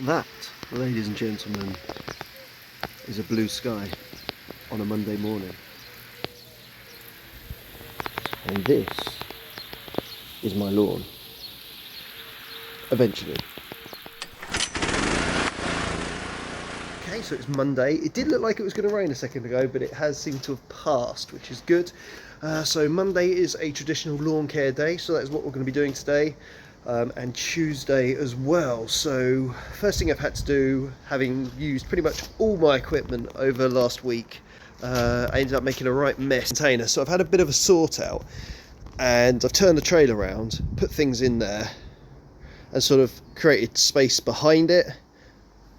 That, ladies and gentlemen, is a blue sky on a Monday morning. And this is my lawn. Eventually. Okay, so it's Monday. It did look like it was going to rain a second ago, but it has seemed to have passed, which is good. So Monday is a traditional lawn care day, so that's what we're going to be doing today. And Tuesday as well. So first thing I've had to do, having used pretty much all my equipment over last week, I ended up making a right mess container. So I've had a bit of a sort out, and I've turned the trailer around, put things in there, and sort of created space behind it.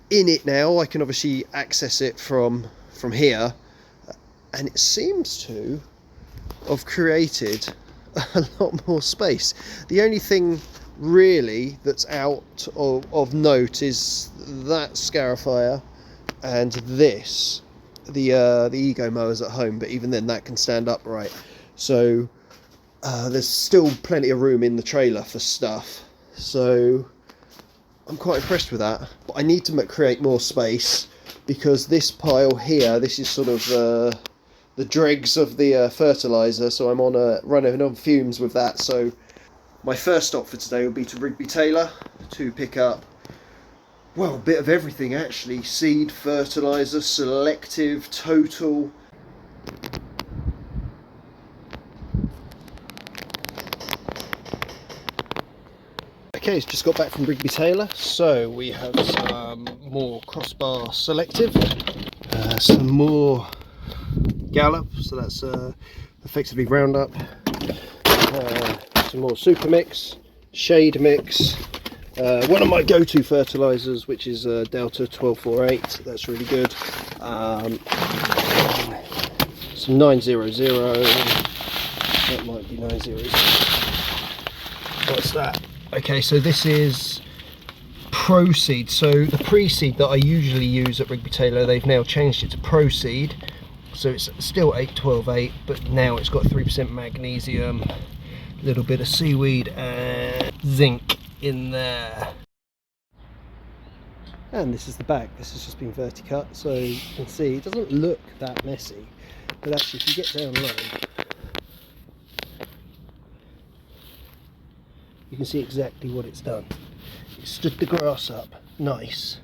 In it now, I can obviously access it from here, and it seems to have created a lot more space. The only thing really that's out of note is that scarifier and this, the Ego mowers at home, but even then that can stand upright. So there's still plenty of room in the trailer for stuff. So I'm quite impressed with that, but I need to create more space because this pile here, this is sort of the dregs of the fertiliser, so I'm on running on fumes with that. So my first stop for today will be to Rigby Taylor to pick up, well, a bit of everything actually: seed, fertiliser, selective, total. Okay, it's just got back from Rigby Taylor, so we have some more crossbar selective, some more Gallop, so that's effectively Roundup, some more Super Mix, Shade Mix, one of my go-to fertilisers, which is Delta 1248, that's really good, some 900, that might be 900, what's that? Okay, so this is Pro Seed. So the pre-seed that I usually use at Rigby Taylor, they've now changed it to Pro Seed. So it's still 8-12-8, but now it's got 3% magnesium, a little bit of seaweed and zinc in there. And this is the back. This has just been verticut, so you can see it doesn't look that messy, but actually if you get down low, you can see exactly what it's done. It stood the grass up nice,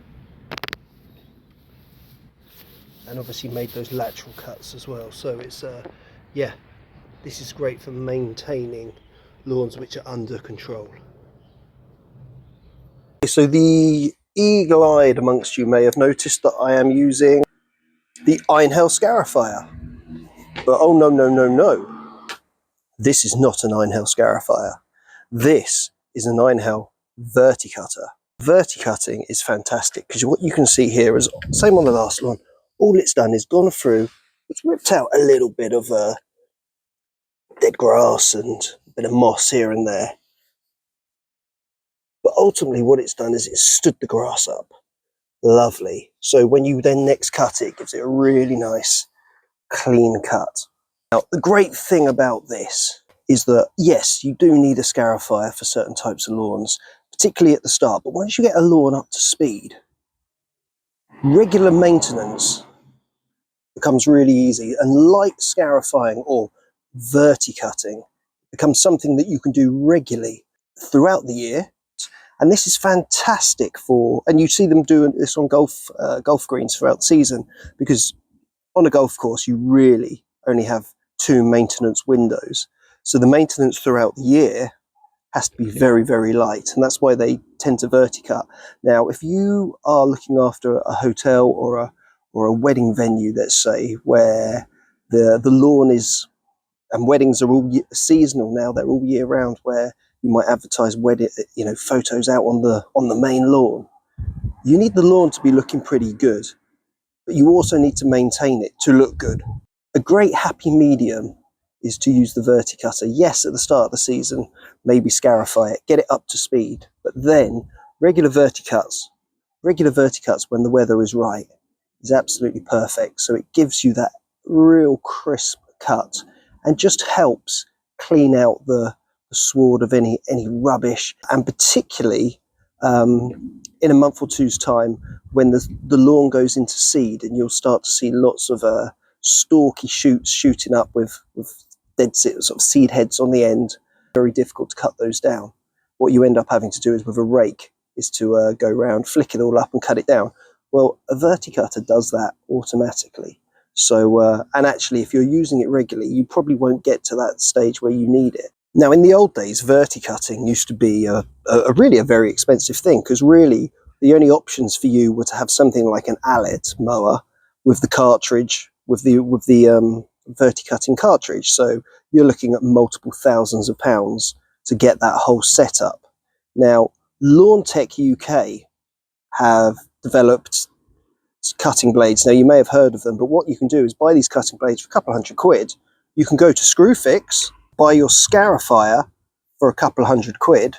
and obviously made those lateral cuts as well. So it's yeah, this is great for maintaining lawns which are under control. So the eagle-eyed amongst you may have noticed that I am using the Einhell scarifier, but oh no, this is not an Einhell scarifier. This is an Einhell verticutter. Verticutting is fantastic because what you can see here is, same on the last one, all it's done is gone through, it's ripped out a little bit of dead grass and a bit of moss here and there. But ultimately what it's done is it's stood the grass up. Lovely. So when you then next cut it, it gives it a really nice clean cut. Now the great thing about this is that yes, you do need a scarifier for certain types of lawns, particularly at the start, but once you get a lawn up to speed, regular maintenance becomes really easy, and light scarifying or verticutting becomes something that you can do regularly throughout the year. And this is fantastic for, and you see them doing this on golf greens throughout the season, because on a golf course you really only have 2 maintenance windows. So the maintenance throughout the year has to be very, very light, and that's why they tend to verticut. Now, if you are looking after a hotel or a wedding venue, let's say, where the lawn is, and weddings are all seasonal now, they're all year round, where you might advertise wedding, photos out on the main lawn. You need the lawn to be looking pretty good, but you also need to maintain it to look good. A great happy medium is to use the verticutter. Yes, at the start of the season, maybe scarify it, get it up to speed, but then regular verticuts when the weather is right is absolutely perfect. So it gives you that real crisp cut and just helps clean out the sward of any rubbish, and particularly in a month or two's time, when the lawn goes into seed, and you'll start to see lots of stalky shoots shooting up with dead sort of seed heads on the end. Very difficult to cut those down. What you end up having to do is with a rake is to go around, flick it all up and cut it down. Well, a verticutter does that automatically. So, and actually, if you're using it regularly, you probably won't get to that stage where you need it. Now, in the old days, verticutting used to be really a very expensive thing, because really the only options for you were to have something like an Allet mower with the cartridge, with the verticutting cartridge. So you're looking at multiple thousands of pounds to get that whole setup. Now, Lawn Tech UK have developed cutting blades. Now, you may have heard of them, but what you can do is buy these cutting blades for a couple of £100. You can go to Screwfix, buy your Scarifier for a couple of £100,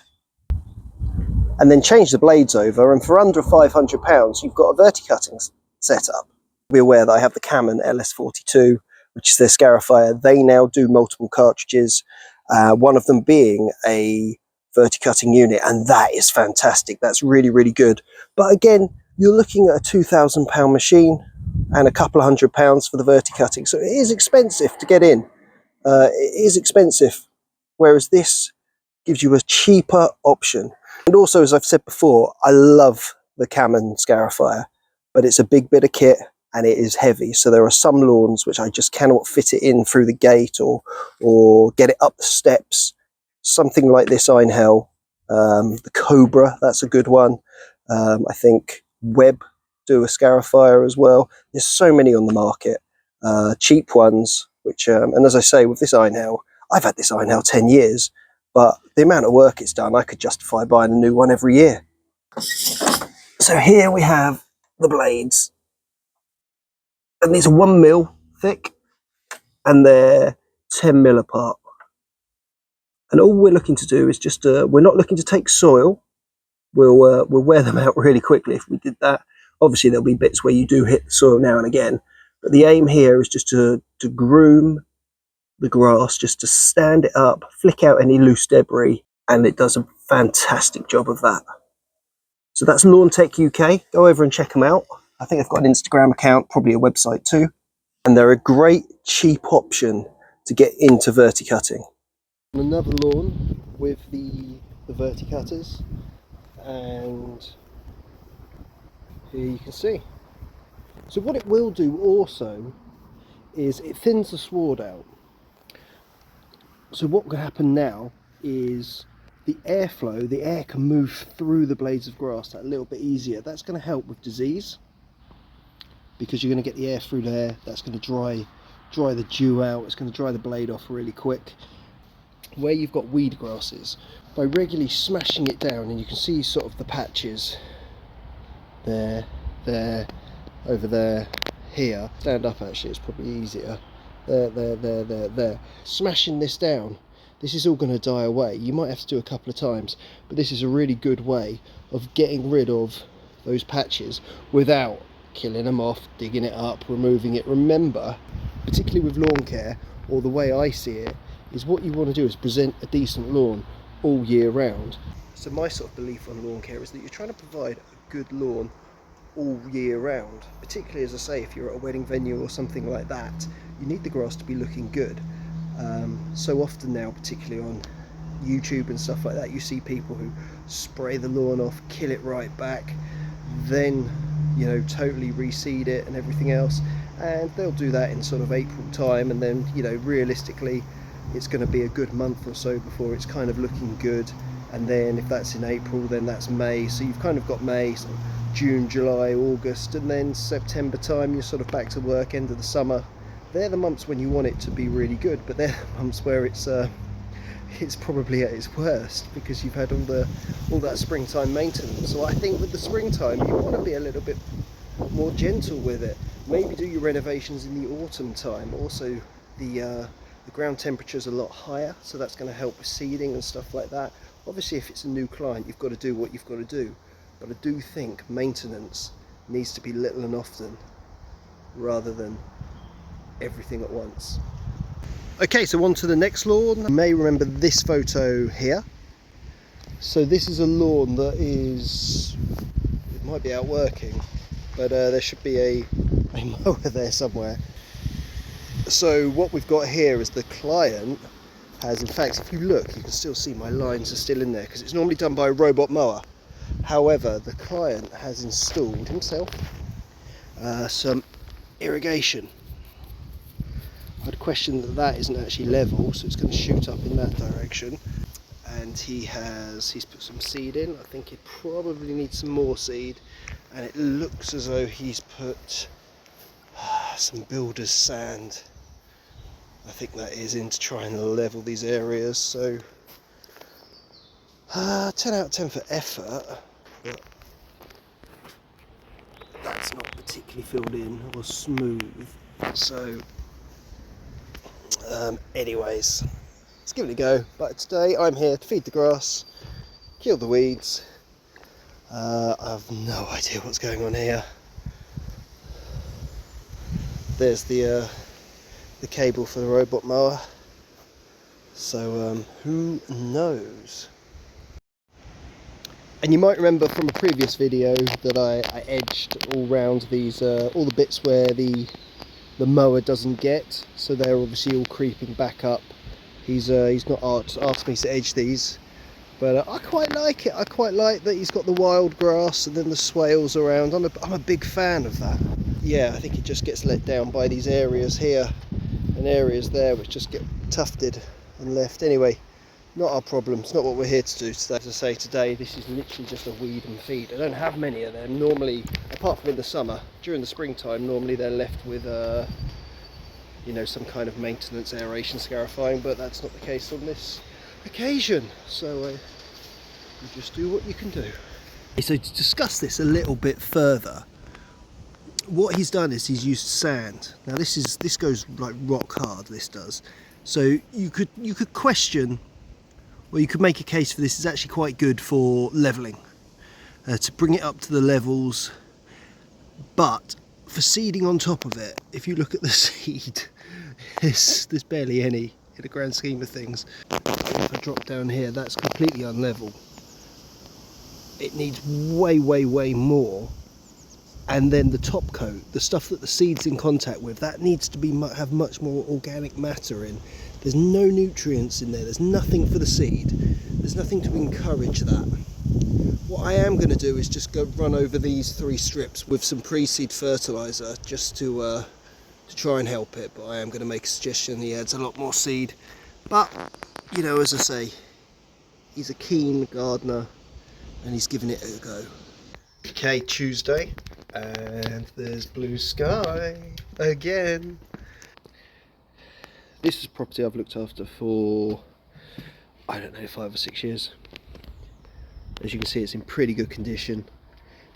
and then change the blades over, and for under £500 you've got a verticutting setup. Be aware that I have the Canon LS42, which is their Scarifier. They now do multiple cartridges, one of them being a verticutting unit, and that is fantastic. That's really, really good. But again, you're looking at a £2,000 machine and a couple of £100 for the verticutting, so it is expensive to get in. It is expensive, whereas this gives you a cheaper option. And also, as I've said before, I love the Canon Scarifier, but it's a big bit of kit and it is heavy. So there are some lawns which I just cannot fit it in through the gate or get it up the steps. Something like this Einhell, the Cobra, that's a good one. I think Webb do a Scarifier as well. There's so many on the market, cheap ones, which, and as I say, with this Einhell, I've had this Einhell 10 years, but the amount of work it's done, I could justify buying a new one every year. So here we have the blades, and these are 1 mil thick, and they're 10 mil apart. And all we're looking to do is just, we're not looking to take soil. We'll wear them out really quickly if we did that. Obviously, there'll be bits where you do hit the soil now and again, but the aim here is just to groom the grass, just to stand it up, flick out any loose debris, and it does a fantastic job of that. So that's Lawn Tech UK. Go over and check them out. I think they've got an Instagram account, probably a website too, and they're a great cheap option to get into verticutting. Another lawn with the verticutters, and here you can see. So what it will do also is it thins the sward out. So what will happen now is the airflow, the air can move through the blades of grass that a little bit easier. That's going to help with disease, because you're going to get the air through there. That's going to dry the dew out. It's going to dry the blade off really quick. Where you've got weed grasses, by regularly smashing it down, and you can see sort of the patches there, over there, here. Stand up, actually, it's probably easier. There. Smashing this down, this is all going to die away. You might have to do a couple of times, but this is a really good way of getting rid of those patches without killing them off, digging it up, removing it. Remember, particularly with lawn care, or the way I see it, is what you want to do is present a decent lawn all year round. So my sort of belief on lawn care is that you're trying to provide a good lawn all year round, particularly, as I say, if you're at a wedding venue or something like that. You need the grass to be looking good. So often now, particularly on YouTube and stuff like that, you see people who spray the lawn off, kill it right back, then, you know, totally reseed it and everything else, and they'll do that in sort of April time, and then, you know, realistically it's going to be a good month or so before it's kind of looking good, and then if that's in April, then that's May. So you've kind of got May, so June, July, August, and then September time you're sort of back to work, end of the summer. They're the months when you want it to be really good, but they're the months where it's probably at its worst, because you've had all that springtime maintenance. So I think with the springtime you want to be a little bit more gentle with it. Maybe do your renovations in the autumn time. Also, the ground temperature is a lot higher, so that's going to help with seeding and stuff like that. Obviously, if it's a new client, you've got to do what you've got to do, but I do think maintenance needs to be little and often, rather than everything at once. Okay, so on to the next lawn. You may remember this photo here. So this is a lawn that is might be out working, but there should be a mower there somewhere. So what we've got here is the client has, in fact, if you look, you can still see my lines are still in there because it's normally done by a robot mower. However, the client has installed himself some irrigation. I'd question that isn't actually level, so it's going to shoot up in that direction. And he's put some seed in. I think he probably needs some more seed, and it looks as though he's put some builder's sand, I think that is, in to try and level these areas. So 10 out of 10 for effort, but that's not particularly filled in or smooth. So anyways, let's give it a go. But today I'm here to feed the grass, kill the weeds. I have no idea what's going on here. There's the cable for the robot mower, so who knows. And you might remember from a previous video that I edged all round these all the bits where the mower doesn't get, so they're obviously all creeping back up. He's not asked me to edge these, but I quite like it. I quite like that he's got the wild grass and then the swales around. I'm a big fan of that. Yeah, I think it just gets let down by these areas here and areas there which just get tufted and left. Anyway, not our problem. It's not what we're here to do today. As I say, today this is literally just a weed and feed. I don't have many of them normally, apart from in the summer. During the springtime, normally they're left with you know, some kind of maintenance, aeration, scarifying, but that's not the case on this occasion. So you just do what you can do. So to discuss this a little bit further, what he's done is he's used sand. Now this goes like rock hard, this does. So you could question, or you could make a case for this is actually quite good for levelling, to bring it up to the levels. But for seeding on top of it, if you look at the seed, there's barely any in the grand scheme of things. If I drop down here, that's completely unlevel. It needs way more. And then the top coat, the stuff that the seed's in contact with, that needs to have much more organic matter in. There's no nutrients in there, there's nothing for the seed, there's nothing to encourage that. What I am going to do is just go run over these 3 strips with some pre-seed fertiliser just to try and help it, but I am going to make a suggestion. He adds a lot more seed, but you know, as I say, he's a keen gardener and he's giving it a go. Okay, Tuesday, and there's blue sky again. This is property I've looked after for, I don't know, 5 or 6 years. As you can see, it's in pretty good condition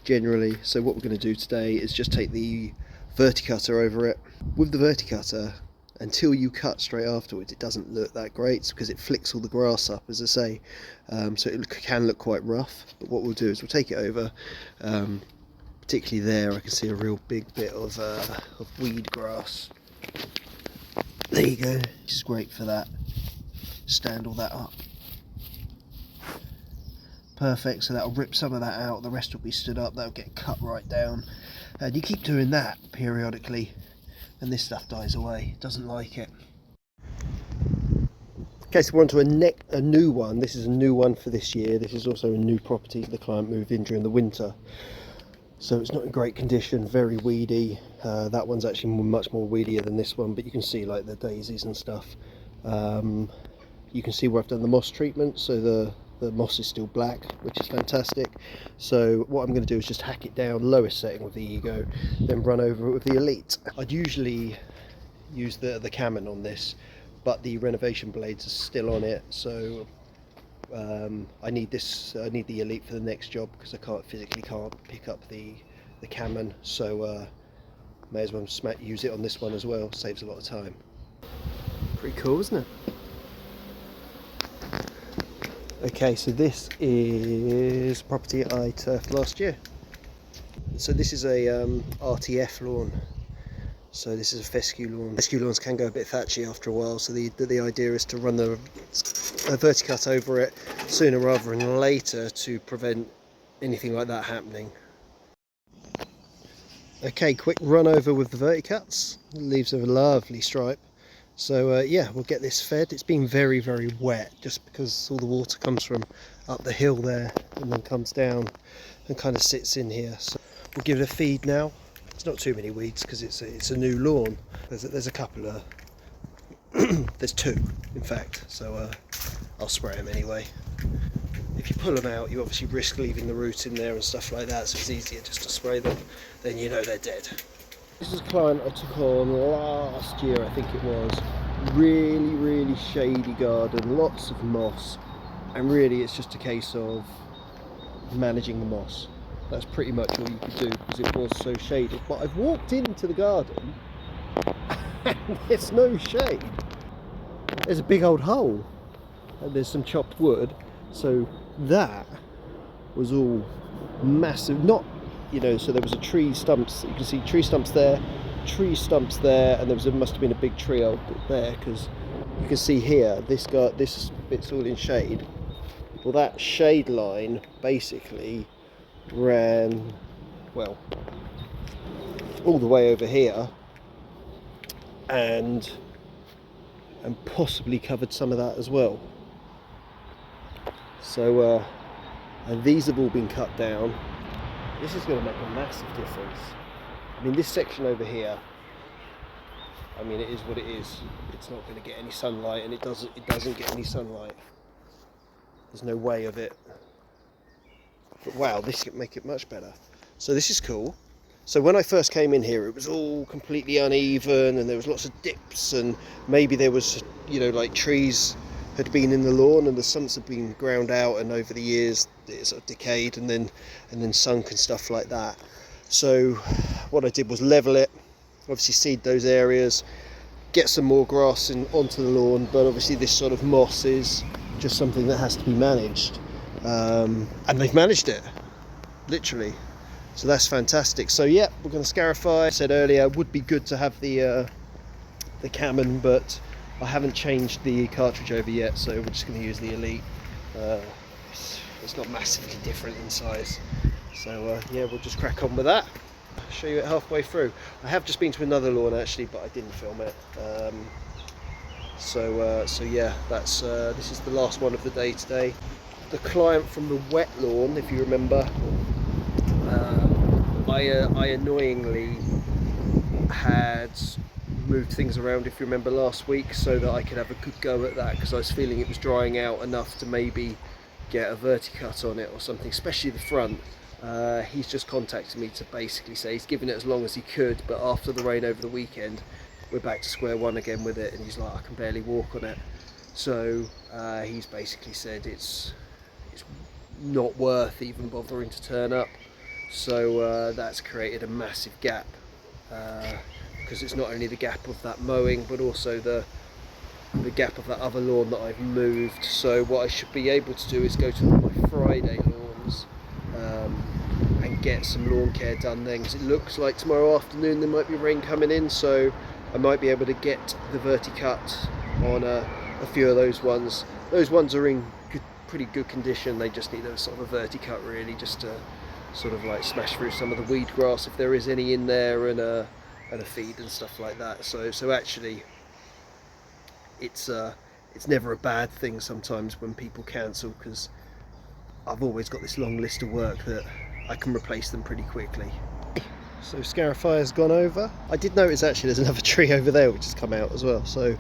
generally. So what we're going to do today is just take the verticutter over it. With the verticutter, until you cut straight afterwards, it doesn't look that great because it flicks all the grass up, as I say. So it can look quite rough, but what we'll do is we'll take it over. Particularly there, I can see a real big bit of weed grass. There you go, which is great for that. Stand all that up. Perfect, so that'll rip some of that out, the rest will be stood up, that'll get cut right down. And you keep doing that periodically, and this stuff dies away, it doesn't like it. Okay, so we're on to a new one. This is a new one for this year. This is also a new property the client moved in during the winter. So it's not in great condition, very weedy. That one's actually much more weedier than this one, but you can see like the daisies and stuff. You can see where I've done the moss treatment, so the moss is still black, which is fantastic. So what I'm going to do is just hack it down, lowest setting with the Ego, then run over it with the Elite. I'd usually use the Cammon on this, but the renovation blades are still on it, so I need the Elite for the next job because I physically can't pick up the Cammon, so may as well use it on this one as well. Saves a lot of time. Pretty cool, isn't it? Okay, so this is property I turfed last year. So this is a RTF lawn. So this is a fescue lawn. Fescue lawns can go a bit thatchy after a while, so the idea is to run the verticut over it sooner rather than later to prevent anything like that happening. Okay, quick run over with the verticuts. Leaves a lovely stripe. So yeah, we'll get this fed. It's been very, very wet just because all the water comes from up the hill there and then comes down and kind of sits in here. So we'll give it a feed now. It's not too many weeds because it's a new lawn. There's a couple of there's two in fact. So I'll spray them anyway. If you pull them out, you obviously risk leaving the root in there and stuff like that, so it's easier just to spray them. Then you know they're dead. This is a client I took on last year, I think it was. Really, really shady garden, lots of moss, and really it's just a case of managing the moss. That's pretty much all you could do because it was so shady. But I've walked into the garden and there's no shade. There's a big old hole and there's some chopped wood, so that was all massive. Not, you know, so there was a tree stumps, you can see tree stumps there, and there must have been a big tree out there, because you can see here this bit's all in shade. Well, that shade line basically ran, well, all the way over here and possibly covered some of that as well. So and these have all been cut down. This is going to make a massive difference. I mean, this section over here, I mean, it is what it is. It's not going to get any sunlight, and it doesn't get any sunlight. There's no way of it. But wow, this could make it much better. So this is cool. So when I first came in here, it was all completely uneven, and there was lots of dips, and maybe there was, you know, like trees had been in the lawn and the stumps had been ground out, and over the years it sort of decayed and then sunk and stuff like that. So what I did was level it, obviously seed those areas, get some more grass onto the lawn, but obviously this sort of moss is just something that has to be managed, and they've managed it, literally. So that's fantastic. So yeah, we're going to scarify. I said earlier, it would be good to have the Cammon, but I haven't changed the cartridge over yet, so we're just going to use the Elite. It's not massively different in size, so yeah, we'll just crack on with that. I'll show you it halfway through. I have just been to another lawn actually, but I didn't film it. So yeah, that's this is the last one of the day today. The client from the wet lawn, if you remember, I annoyingly had moved things around, if you remember, last week, so that I could have a good go at that, because I was feeling it was drying out enough to maybe get a verticut on it or something, especially the front. He's just contacted me to basically say he's given it as long as he could, but after the rain over the weekend we're back to square one again with it, and he's like, I can barely walk on it. So he's basically said it's not worth even bothering to turn up. So that's created a massive gap, because it's not only the gap of that mowing, but also the gap of that other lawn that I've moved. So what I should be able to do is go to my Friday lawns and get some lawn care done then, because it looks like tomorrow afternoon there might be rain coming in, so I might be able to get the verticut on a few of those ones. Those ones are in pretty good condition. They just need a sort of a verticut really, just to sort of like smash through some of the weed grass if there is any in there, and a feed and stuff like that. So actually it's never a bad thing sometimes when people cancel, because I've always got this long list of work that I can replace them pretty quickly. So Scarifire's gone over. I did notice actually there's another tree over there which has come out as well, so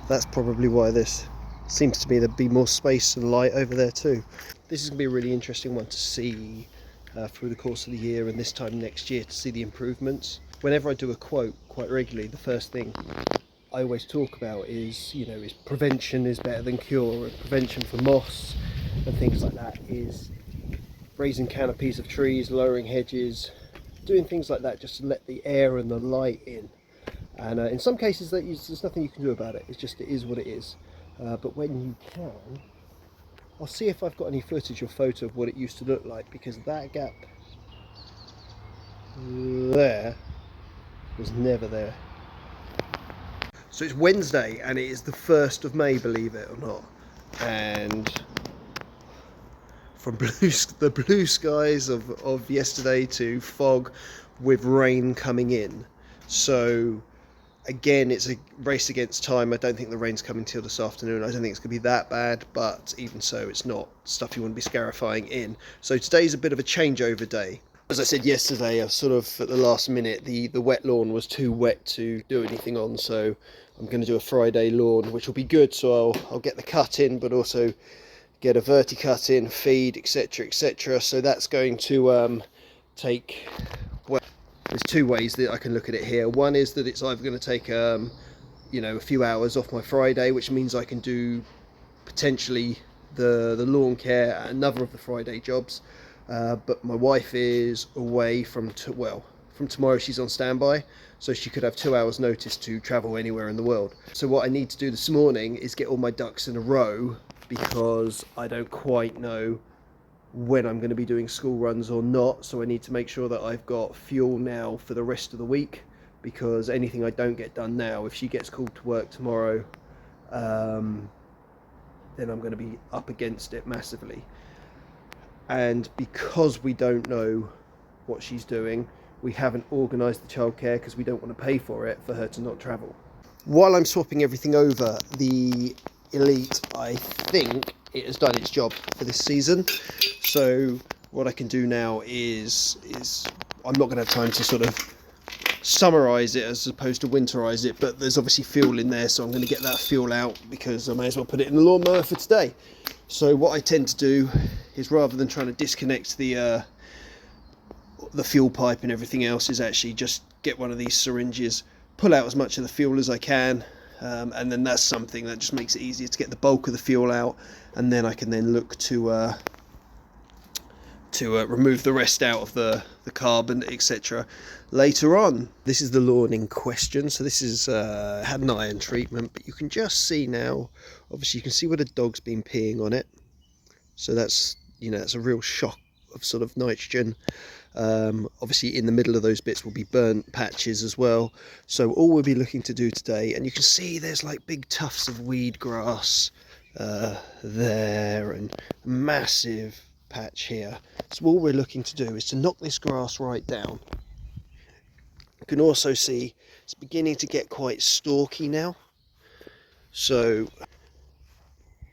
that's probably why this seems to me there'd be more space and light over there too. This is going to be a really interesting one to see through the course of the year, and this time next year, to see the improvements. Whenever I do a quote quite regularly, the first thing I always talk about is, you know, is prevention is better than cure, and prevention for moss and things like that is raising canopies of trees, lowering hedges, doing things like that just to let the air and the light in. And in some cases there's nothing you can do about it, it is what it is. But when you can, I'll see if I've got any footage or photo of what it used to look like, because that gap there was never there. So it's Wednesday and it is the 1st of May, believe it or not, and from the blue skies of yesterday to fog, with rain coming in. So again, it's a race against time. I don't think the rain's coming till this afternoon. I don't think it's going to be that bad, but even so, it's not stuff you want to be scarifying in. So today's a bit of a changeover day. As I said yesterday, I sort of at the last minute, the wet lawn was too wet to do anything on, so I'm going to do a Friday lawn, which will be good. So I'll get the cut in, but also get a verti cut in, feed, etc, etc. So that's going to take, well, there's two ways that I can look at it here. One is that it's either going to take you know, a few hours off my Friday, which means I can do potentially the lawn care at another of the Friday jobs, but my wife is away from tomorrow. She's on standby, so she could have 2 hours notice to travel anywhere in the world. So what I need to do this morning is get all my ducks in a row, because I don't quite know when I'm going to be doing school runs or not. So I need to make sure that I've got fuel now for the rest of the week, because anything I don't get done now, if she gets called to work tomorrow, then I'm going to be up against it massively. And because we don't know what she's doing, we haven't organised the childcare because we don't want to pay for it for her to not travel. While I'm swapping everything over, the Elite, I think it has done its job for this season. So what I can do now is I'm not going to have time to sort of summarize it as opposed to winterize it, but there's obviously fuel in there, so I'm going to get that fuel out because I may as well put it in the lawnmower for today. So what I tend to do is, rather than trying to disconnect the fuel pipe and everything else, is actually just get one of these syringes, pull out as much of the fuel as I can, and then that's something that just makes it easier to get the bulk of the fuel out, and then I can then look to remove the rest out of the carbon, etc. later on. This is the lawn in question. So this is had an iron treatment, but you can just see now, obviously you can see where the dog's been peeing on it. So that's, you know, that's a real shock of sort of nitrogen. Obviously in the middle of those bits will be burnt patches as well. So all we'll be looking to do today, and you can see there's like big tufts of weed grass there, and massive patch here. So all we're looking to do is to knock this grass right down. You can also see it's beginning to get quite stalky now. So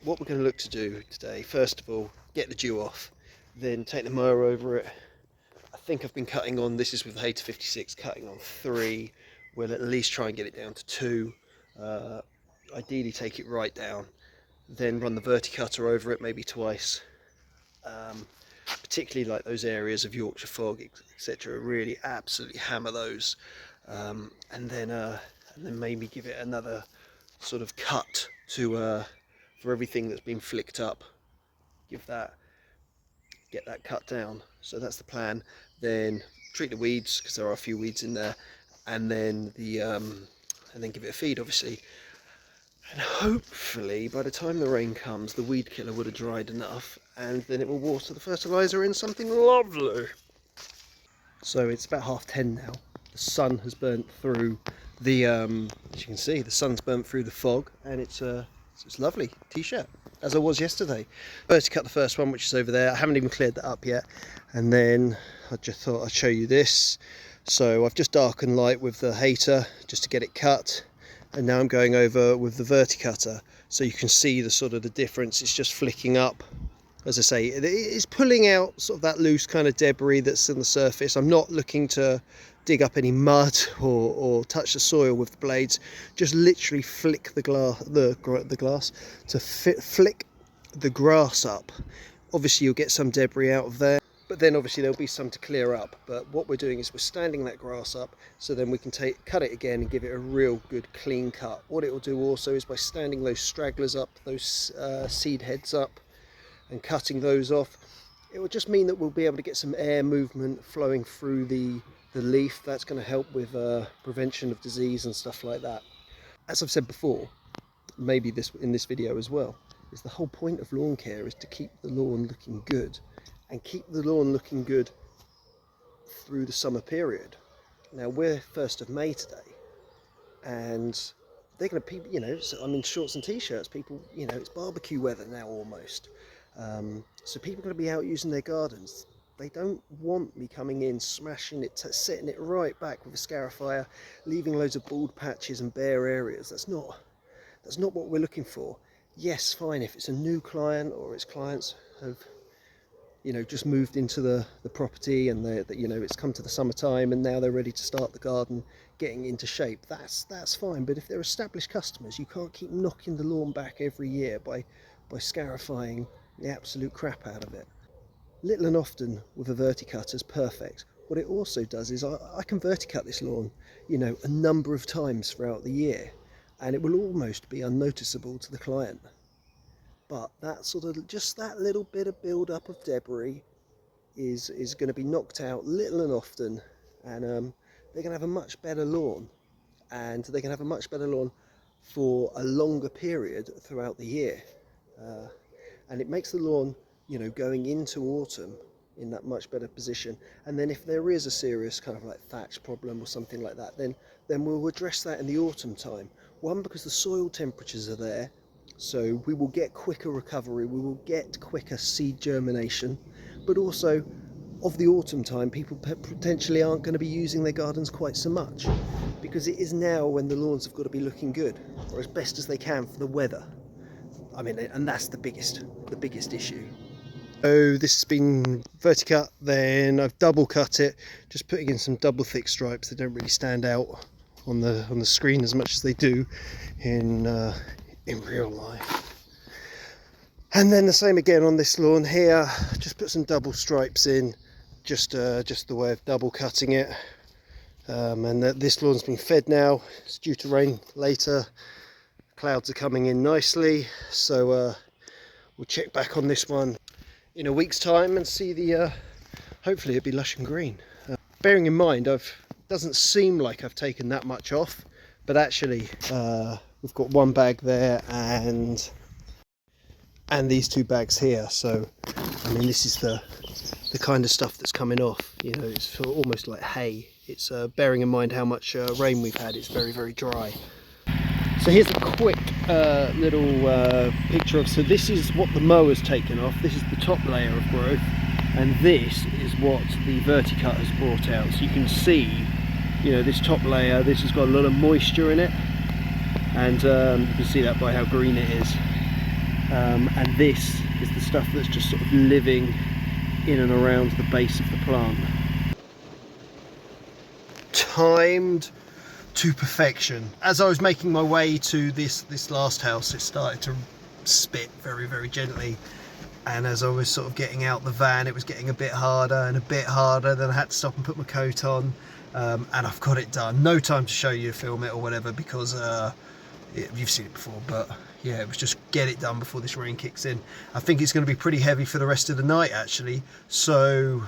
what we're going to look to do today, first of all, get the dew off, then take the mower over it. I think I've been cutting on, this is with the Hater 56, cutting on 3. We'll at least try and get it down to 2. Ideally take it right down, then run the verticutter over it maybe twice. Particularly like those areas of Yorkshire fog, etc. Really absolutely hammer those, and then maybe give it another sort of cut to for everything that's been flicked up. Get that cut down. So that's the plan. Then treat the weeds, because there are a few weeds in there, and then and then give it a feed, obviously. And hopefully by the time the rain comes, the weed killer would have dried enough, and then it will water the fertiliser in something lovely. So it's about 10:30 now. The sun has burnt through the, as you can see, the sun's burnt through the fog, and it's lovely t-shirt, as I was yesterday. First cut the first one, which is over there. I haven't even cleared that up yet. And then I just thought I'd show you this. So I've just darkened light with the Hater just to get it cut. And now I'm going over with the verticutter, so you can see the sort of the difference. It's just flicking up. As I say, it's pulling out sort of that loose kind of debris that's on the surface. I'm not looking to dig up any mud or touch the soil with the blades. Just literally flick the glass to flick the grass up. Obviously you'll get some debris out of there, but then obviously there'll be some to clear up. But what we're doing is we're standing that grass up, so then we can cut it again and give it a real good clean cut. What it will do also is, by standing those stragglers up, those seed heads up, and cutting those off, it will just mean that we'll be able to get some air movement flowing through the leaf. That's going to help with prevention of disease and stuff like that. As I've said before, maybe in this video as well, is the whole point of lawn care is to keep the lawn looking good, and keep the lawn looking good through the summer period. Now we're 1st of May today, and they're going to, you know, so I'm in shorts and t-shirts. People, you know, it's barbecue weather now almost. So people are going to be out using their gardens. They don't want me coming in, smashing it, setting it right back with a scarifier, leaving loads of bald patches and bare areas. That's not what we're looking for. Yes, fine, if it's a new client or its clients have, you know, just moved into the property and you know, it's come to the summertime and now they're ready to start the garden getting into shape, that's fine. But if they're established customers, you can't keep knocking the lawn back every year by scarifying the absolute crap out of it. Little and often with a verticut is perfect. What it also does is I can verticut this lawn, you know, a number of times throughout the year, and it will almost be unnoticeable to the client. But that sort of, just that little bit of build up of debris is going to be knocked out little and often, and they're going to have a much better lawn, and they can have a much better lawn for a longer period throughout the year. And it makes the lawn, you know, going into autumn in that much better position. And then if there is a serious kind of like thatch problem or something like that, then we'll address that in the autumn time. One, because the soil temperatures are there, so we will get quicker recovery, we will get quicker seed germination, but also of the autumn time, people potentially aren't going to be using their gardens quite so much, because it is now when the lawns have got to be looking good, or as best as they can for the weather. I mean, and that's the biggest issue. So this has been verticut, then I've double cut it, just putting in some double thick stripes. They don't really stand out on the screen as much as they do in real life. And then the same again on this lawn here, just put some double stripes in, just the way of double cutting it. And this lawn's been fed now. It's due to rain later. Clouds are coming in nicely, so we'll check back on this one in a week's time and see the hopefully it'll be lush and green. Bearing in mind, doesn't seem like I've taken that much off, but actually we've got one bag there and these two bags here. So I mean, this is the kind of stuff that's coming off. You know, it's almost like hay. It's bearing in mind how much rain we've had. It's very, very dry. So here's a quick little picture of, so this is what the mower's taken off. This is the top layer of growth, and this is what the verticut has brought out. So you can see, you know, this top layer, this has got a lot of moisture in it, and you can see that by how green it is. And this is the stuff that's just sort of living in and around the base of the plant. Timed to perfection. As I was making my way to this last house, it started to spit very, very gently, and as I was sort of getting out the van, it was getting a bit harder and a bit harder. Then I had to stop and put my coat on, and I've got it done. No time to show you, film it or whatever, because you've seen it before, but yeah, it was just get it done before this rain kicks in. I think it's going to be pretty heavy for the rest of the night actually, so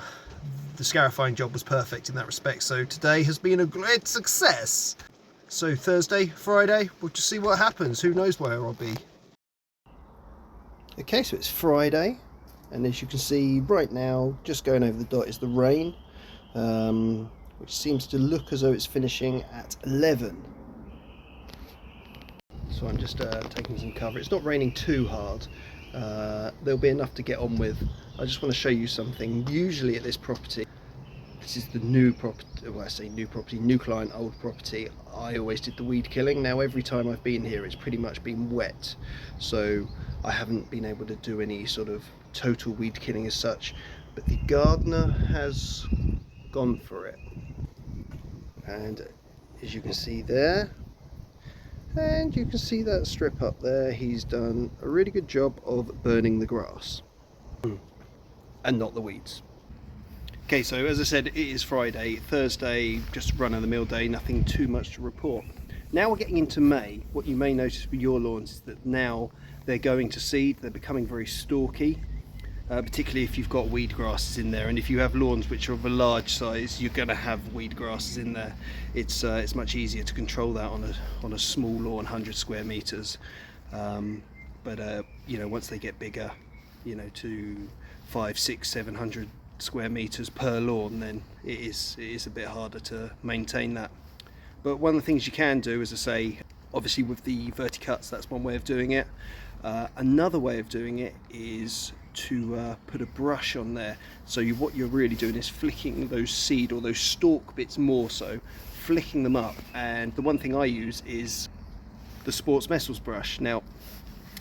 the scarifying job was perfect in that respect. So today has been a great success. So Thursday, Friday, we'll just see what happens. Who knows where I'll be. Okay, so it's Friday, and as you can see right now, just going over the dot is the rain, which seems to look as though it's finishing at 11. So I'm just taking some cover. It's not raining too hard. There'll be enough to get on with. I just want to show you something. Usually at this property, this is the new property, well I say new property, new client, old property, I always did the weed killing. Now every time I've been here it's pretty much been wet, so I haven't been able to do any sort of total weed killing as such, but the gardener has gone for it. And as you can see there, and you can see that strip up there, he's done a really good job of burning the grass and not the weeds. Okay, so as I said, it is Friday. Thursday, just run of the mill day, nothing too much to report. Now we're getting into May. What you may notice with your lawns is that now they're going to seed, they're becoming very stalky, particularly if you've got weed grasses in there. And if you have lawns which are of a large size, you're going to have weed grasses in there. It's much easier to control that on a small lawn, 100 square meters. But you know, once they get bigger, you know, to 500, 600, 700 square meters per lawn, then it is a bit harder to maintain that. But one of the things you can do, as I say, obviously with the verticuts, that's one way of doing it. Another way of doing it is to put a brush on there. So what you're really doing is flicking those seed or those stalk bits, more so flicking them up. And the one thing I use is the Sports Metals brush. Now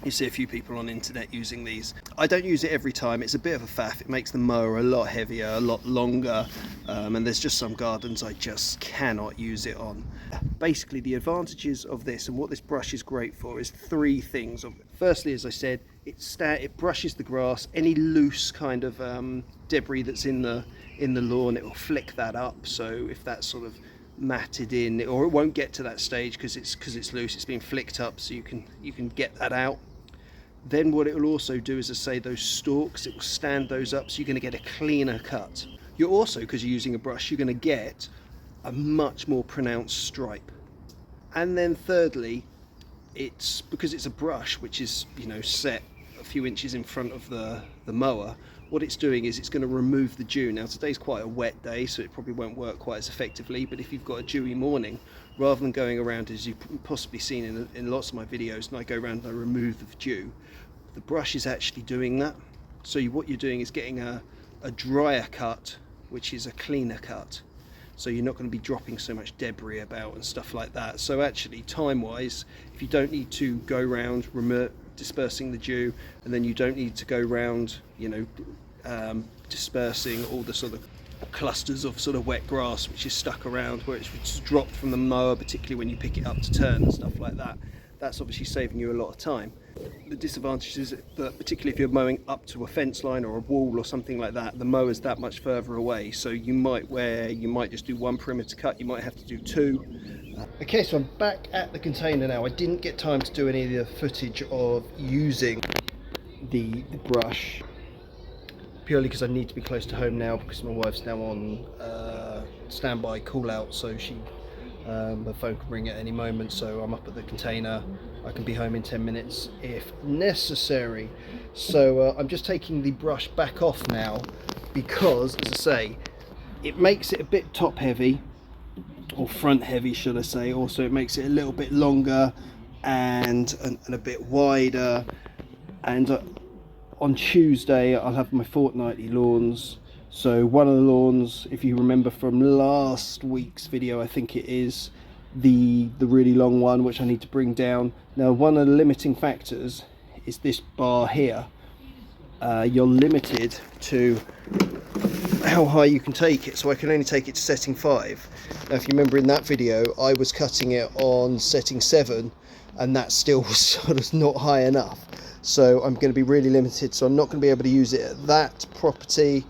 you see a few people on the internet using these. I don't use it every time. It's a bit of a faff. It makes the mower a lot heavier, a lot longer, and there's just some gardens I just cannot use it on. Basically, the advantages of this and what this brush is great for is three things. Firstly, as I said, it brushes the grass. Any loose kind of debris that's in the lawn, it will flick that up. So if that's sort of matted in, or it won't get to that stage because it's loose, it's been flicked up, so you can get that out. Then what it will also do is, I say, those stalks, it will stand those up, so you're going to get a cleaner cut. You're also, because you're using a brush, you're going to get a much more pronounced stripe. And then thirdly, it's because it's a brush which is, you know, set a few inches in front of the mower. What it's doing is it's going to remove the dew. Now today's quite a wet day, so it probably won't work quite as effectively, but if you've got a dewy morning, rather than going around, as you've possibly seen in lots of my videos, and I go around and I remove the dew, the brush is actually doing that. So what you're doing is getting a drier cut, which is a cleaner cut. So you're not going to be dropping so much debris about and stuff like that. So actually, time-wise, if you don't need to go around dispersing the dew, and then you don't need to go around, you know, dispersing all the sort of clusters of sort of wet grass which is stuck around where it's dropped from the mower, particularly when you pick it up to turn and stuff like that. That's obviously saving you a lot of time. The disadvantage is that, particularly if you're mowing up to a fence line or a wall or something like that, the mower's that much further away, so you might just do one perimeter cut, you might have to do two. Okay, so I'm back at the container now. I didn't get time to do any of the footage of using the brush, purely because I need to be close to home now, because my wife's now on standby call out, so the phone can ring at any moment. So I'm up at the container, I can be home in 10 minutes if necessary. So I'm just taking the brush back off now, because, as I say, it makes it a bit top heavy, or front heavy should I say. Also it makes it a little bit longer and a bit wider. And on Tuesday I'll have my fortnightly lawns. So one of the lawns, if you remember from last week's video, I think it is the really long one, which I need to bring down. Now one of the limiting factors is this bar here. You're limited to how high you can take it, so I can only take it to setting 5. Now if you remember in that video, I was cutting it on setting 7, and that still was sort of not high enough. So I'm going to be really limited, so I'm not going to be able to use it at that property.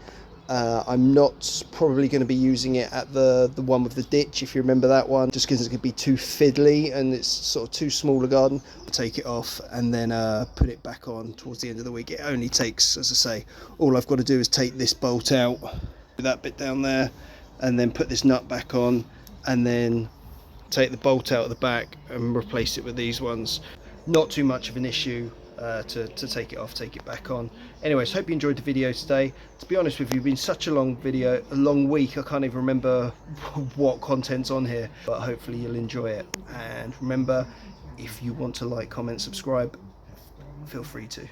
I'm not probably going to be using it at the one with the ditch, if you remember that one, just because it's going to be too fiddly and it's sort of too small a garden. I'll take it off and then put it back on towards the end of the week. It only takes, as I say, all I've got to do is take this bolt out, that bit down there, and then put this nut back on, and then take the bolt out of the back and replace it with these ones. Not too much of an issue. To take it off, take it back on. Anyways, hope you enjoyed the video today. To be honest with you, it's been such a long video, a long week, I can't even remember what content's on here, but hopefully you'll enjoy it. And remember, if you want to like, comment, subscribe, feel free to.